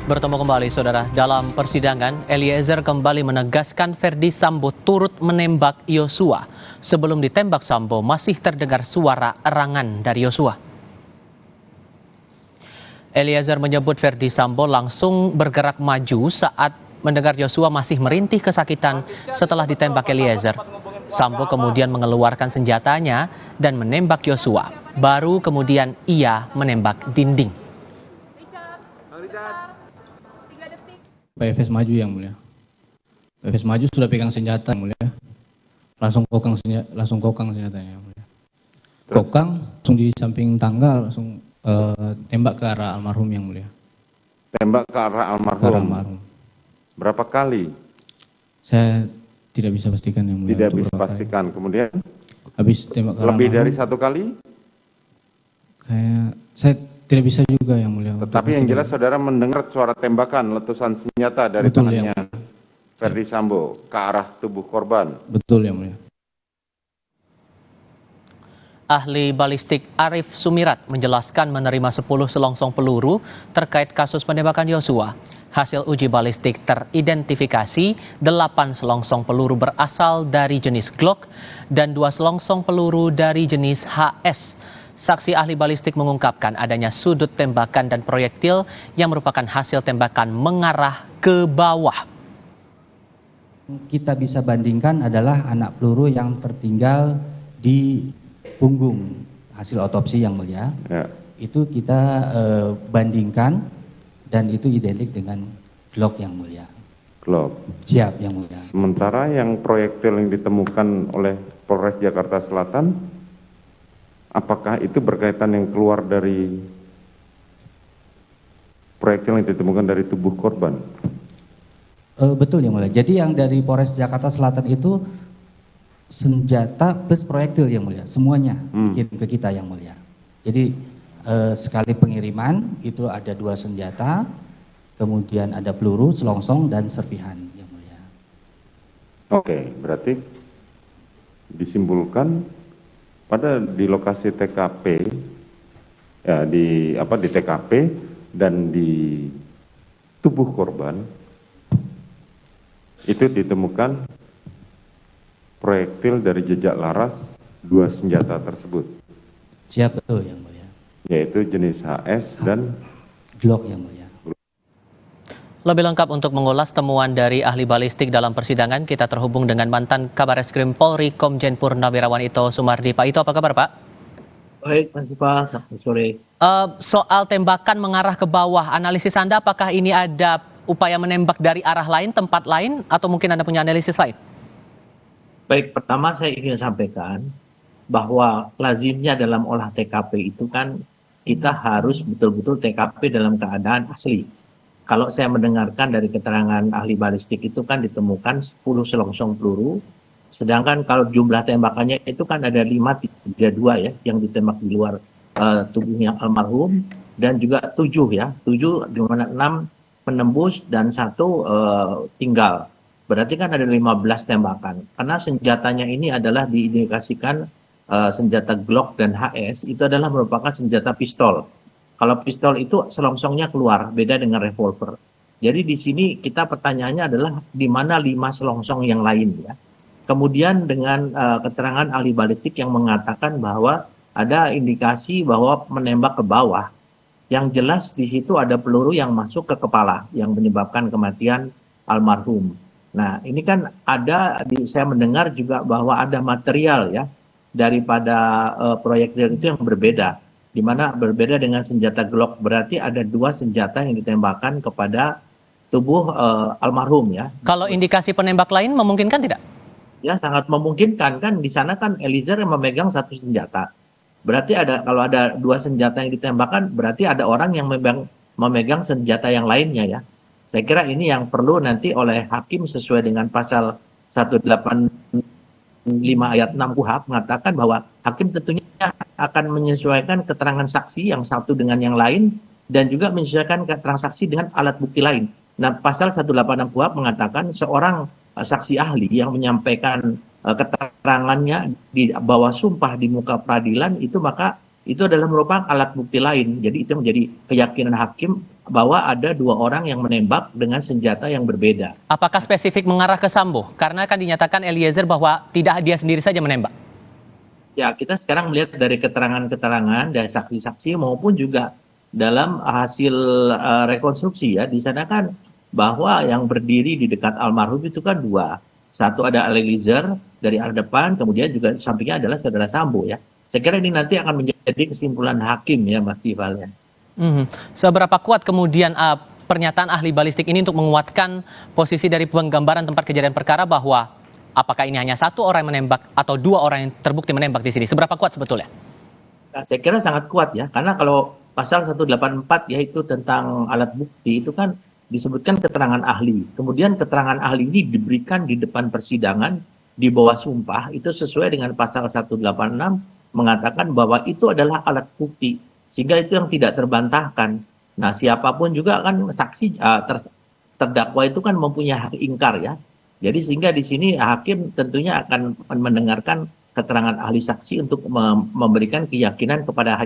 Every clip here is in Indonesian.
Bertemu kembali, Saudara. Dalam persidangan, Eliezer kembali menegaskan Ferdy Sambo turut menembak Yosua. Sebelum ditembak Sambo, masih terdengar suara erangan dari Yosua. Eliezer menyebut Ferdy Sambo langsung bergerak maju saat mendengar Yosua masih merintih kesakitan setelah ditembak Eliezer. Sambo kemudian mengeluarkan senjatanya dan menembak Yosua. Baru kemudian ia menembak dinding. Pak Efes maju yang mulia. Pak Efes maju sudah pegang senjata yang mulia. Langsung kokang senjatanya yang mulia. Kokang langsung di samping tangga langsung tembak ke arah almarhum yang mulia. Tembak ke arah almarhum. Ke arah almarhum. Berapa kali? Saya tidak bisa pastikan yang mulia. Tidak bisa pastikan. Kemudian habis tembak ke arah lebih almarhum, dari satu kali? Saya tidak bisa juga yang mulia. Tetapi yang jelas saudara mendengar suara tembakan letusan senjata dari tangannya Ferdy Sambo ke arah tubuh korban. Betul yang mulia. Ahli balistik Arif Sumirat menjelaskan menerima 10 selongsong peluru terkait kasus penembakan Yosua. Hasil uji balistik teridentifikasi 8 selongsong peluru berasal dari jenis Glock dan 2 selongsong peluru dari jenis HS. Saksi ahli balistik mengungkapkan adanya sudut tembakan dan proyektil yang merupakan hasil tembakan mengarah ke bawah. Kita bisa bandingkan adalah anak peluru yang tertinggal di punggung hasil otopsi yang mulia. Ya. Itu kita bandingkan dan itu identik dengan Glock yang mulia. Glock. Siap yang mulia. Sementara yang proyektil yang ditemukan oleh Polres Jakarta Selatan, apakah itu berkaitan yang keluar dari proyektil yang ditemukan dari tubuh korban? Betul yang mulia. Jadi yang dari Polres Jakarta Selatan itu senjata plus proyektil yang mulia, semuanya kirim ke kita yang mulia. Jadi sekali pengiriman itu ada 2 senjata, kemudian ada peluru, selongsong dan serpihan yang mulia. Oke, berarti disimpulkan pada di lokasi TKP ya di TKP dan di tubuh korban itu ditemukan proyektil dari jejak laras 2 senjata tersebut. Siap, betul yang mulia. Yaitu jenis HS dan Glock yang mulia. Lebih lengkap untuk mengulas temuan dari ahli balistik dalam persidangan, kita terhubung dengan mantan Kabareskrim Polri Komjen Purnawirawan Ito Sumardi. Pak Ito, apa kabar Pak? Baik, Mas Iva, selamat sore. Soal tembakan mengarah ke bawah, analisis Anda apakah ini ada upaya menembak dari arah lain, tempat lain, atau mungkin Anda punya analisis lain? Baik, pertama saya ingin sampaikan bahwa lazimnya dalam olah TKP itu kan kita harus betul-betul TKP dalam keadaan asli. Kalau saya mendengarkan dari keterangan ahli balistik itu kan ditemukan 10 selongsong peluru, sedangkan kalau jumlah tembakannya itu kan ada 532 ya yang ditembak di luar tubuhnya almarhum, dan juga 7 ya, 7 di mana 6 menembus dan 1 tinggal. Berarti kan ada 15 tembakan. Karena senjatanya ini adalah diindikasikan senjata Glock dan HS itu adalah merupakan senjata pistol. Kalau pistol itu selongsongnya keluar, beda dengan revolver. Jadi di sini kita pertanyaannya adalah di mana 5 selongsong yang lain ya. Kemudian dengan keterangan ahli balistik yang mengatakan bahwa ada indikasi bahwa menembak ke bawah. Yang jelas di situ ada peluru yang masuk ke kepala yang menyebabkan kematian almarhum. Nah, ini kan ada saya mendengar juga bahwa ada material ya daripada proyektil itu yang berbeda, di mana berbeda dengan senjata Glock. Berarti ada 2 senjata yang ditembakkan kepada tubuh almarhum ya. Kalau indikasi penembak lain memungkinkan tidak? Ya, sangat memungkinkan. Kan di sana kan Eliezer yang memegang 1 senjata. Berarti kalau ada 2 senjata yang ditembakkan, berarti ada orang yang memegang senjata yang lainnya ya. Saya kira ini yang perlu nanti oleh hakim sesuai dengan pasal 185 ayat 6 KUHP mengatakan bahwa hakim tentunya akan menyesuaikan keterangan saksi yang satu dengan yang lain dan juga menyesuaikan keterangan saksi dengan alat bukti lain. Nah, pasal 186 KUHP mengatakan seorang saksi ahli yang menyampaikan keterangannya di bawah sumpah di muka peradilan itu maka itu adalah merupakan alat bukti lain. Jadi itu menjadi keyakinan hakim bahwa ada 2 orang yang menembak dengan senjata yang berbeda. Apakah spesifik mengarah ke Sambo? Karena kan dinyatakan Eliezer bahwa tidak dia sendiri saja menembak. Ya, kita sekarang melihat dari keterangan-keterangan dari saksi-saksi maupun juga dalam hasil rekonstruksi ya, di sana kan bahwa yang berdiri di dekat almarhum itu kan 2. Satu ada Eliezer dari arah depan, kemudian juga di sampingnya adalah saudara Sambo ya. Saya kira ini nanti akan menjadi kesimpulan hakim ya, Mas Tifal ya. Seberapa kuat kemudian pernyataan ahli balistik ini untuk menguatkan posisi dari penggambaran tempat kejadian perkara bahwa apakah ini hanya 1 orang yang menembak atau 2 orang yang terbukti menembak di sini? Seberapa kuat sebetulnya? Nah, saya kira sangat kuat ya, karena kalau pasal 184 yaitu tentang alat bukti itu kan disebutkan keterangan ahli. Kemudian keterangan ahli ini diberikan di depan persidangan di bawah sumpah, itu sesuai dengan pasal 186 mengatakan bahwa itu adalah alat bukti, sehingga itu yang tidak terbantahkan. Nah, siapapun juga kan saksi terdakwa itu kan mempunyai hak ingkar ya. Jadi sehingga di sini hakim tentunya akan mendengarkan keterangan ahli saksi untuk memberikan keyakinan kepada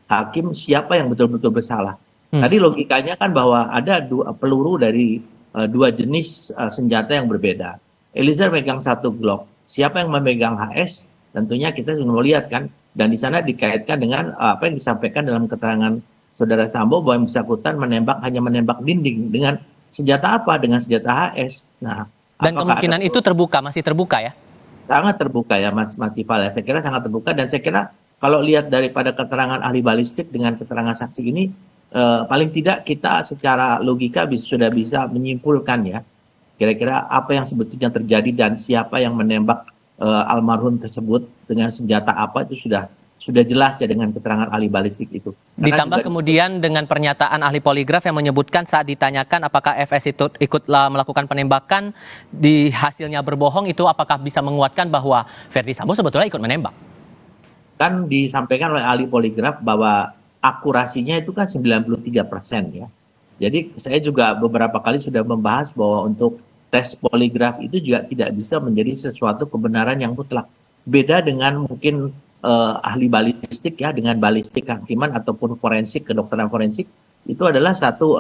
hakim siapa yang betul-betul bersalah. Tadi logikanya kan bahwa ada 2 peluru dari 2 jenis senjata yang berbeda. Eliezer megang 1 Glock. Siapa yang memegang HS? Tentunya kita sudah melihat kan. Dan di sana dikaitkan dengan apa yang disampaikan dalam keterangan saudara Sambo bahwa yang bersangkutan hanya menembak dinding dengan senjata apa? Dengan senjata HS. Nah, dan kemungkinan itu masih terbuka ya? Sangat terbuka ya Mas Tifal ya. Saya kira sangat terbuka, dan saya kira kalau lihat daripada keterangan ahli balistik dengan keterangan saksi ini, paling tidak kita secara logika sudah bisa menyimpulkan ya kira-kira apa yang sebetulnya terjadi dan siapa yang menembak almarhum tersebut dengan senjata apa, itu sudah jelas ya dengan keterangan ahli balistik itu. Ditambah kemudian dengan pernyataan ahli poligraf yang menyebutkan saat ditanyakan apakah FS itu ikutlah melakukan penembakan, di hasilnya berbohong, itu apakah bisa menguatkan bahwa Verdi Sambo sebetulnya ikut menembak? Kan disampaikan oleh ahli poligraf bahwa akurasinya itu kan 93% ya. Jadi saya juga beberapa kali sudah membahas bahwa untuk tes poligraf itu juga tidak bisa menjadi sesuatu kebenaran yang mutlak. Beda dengan mungkin ahli balistik ya, dengan balistik kehakiman ataupun forensik, kedokteran forensik, itu adalah satu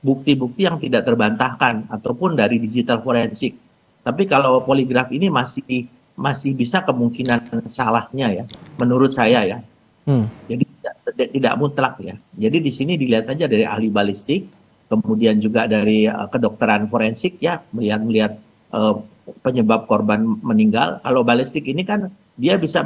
bukti-bukti yang tidak terbantahkan ataupun dari digital forensik. Tapi kalau poligraf ini masih bisa kemungkinan salahnya ya, menurut saya ya. Jadi tidak mutlak ya. Jadi di sini dilihat saja dari ahli balistik, kemudian juga dari kedokteran forensik ya, melihat penyebab korban meninggal. Kalau balistik ini kan dia bisa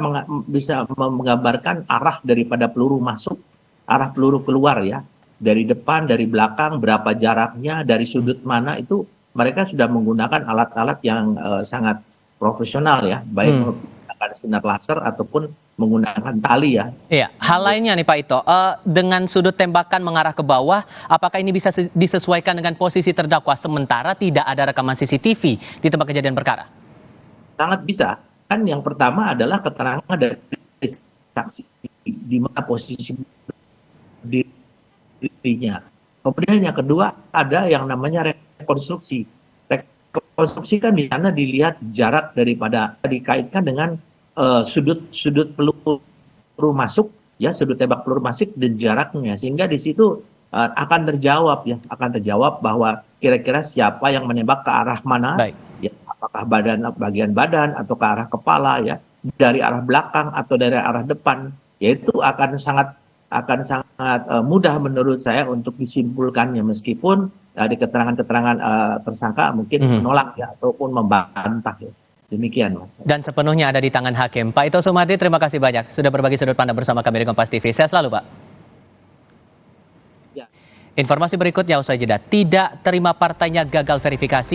menggambarkan arah daripada peluru masuk, arah peluru keluar ya, dari depan, dari belakang, berapa jaraknya, dari sudut mana, itu mereka sudah menggunakan alat-alat yang sangat profesional ya, baik menggunakan sinar laser ataupun menggunakan tali ya. Iya, hal lainnya nih Pak Ito, dengan sudut tembakan mengarah ke bawah, apakah ini bisa disesuaikan dengan posisi terdakwa sementara tidak ada rekaman CCTV di tempat kejadian perkara? Sangat bisa. Kan yang pertama adalah keterangan dari saksi di mana posisi dirinya. Kemudian yang kedua ada yang namanya rekonstruksi. Rekonstruksi kan di sana dilihat jarak daripada, dikaitkan dengan sudut peluru masuk ya, sudut tembak peluru masuk dan jaraknya, sehingga di situ akan terjawab bahwa kira-kira siapa yang menembak ke arah mana. Baik. Ya, apakah bagian badan atau ke arah kepala ya, dari arah belakang atau dari arah depan, yaitu akan sangat mudah menurut saya untuk disimpulkannya, meskipun di keterangan-keterangan tersangka mungkin menolak ya ataupun membantah ya. Demikian Mas. Dan sepenuhnya ada di tangan hakim. Pak Ito Sumardi, terima kasih banyak sudah berbagi sudut pandang bersama kami di Kompas TV. Sehat selalu Pak. Ya. Informasi berikutnya usai jeda, tidak terima partainya gagal verifikasi.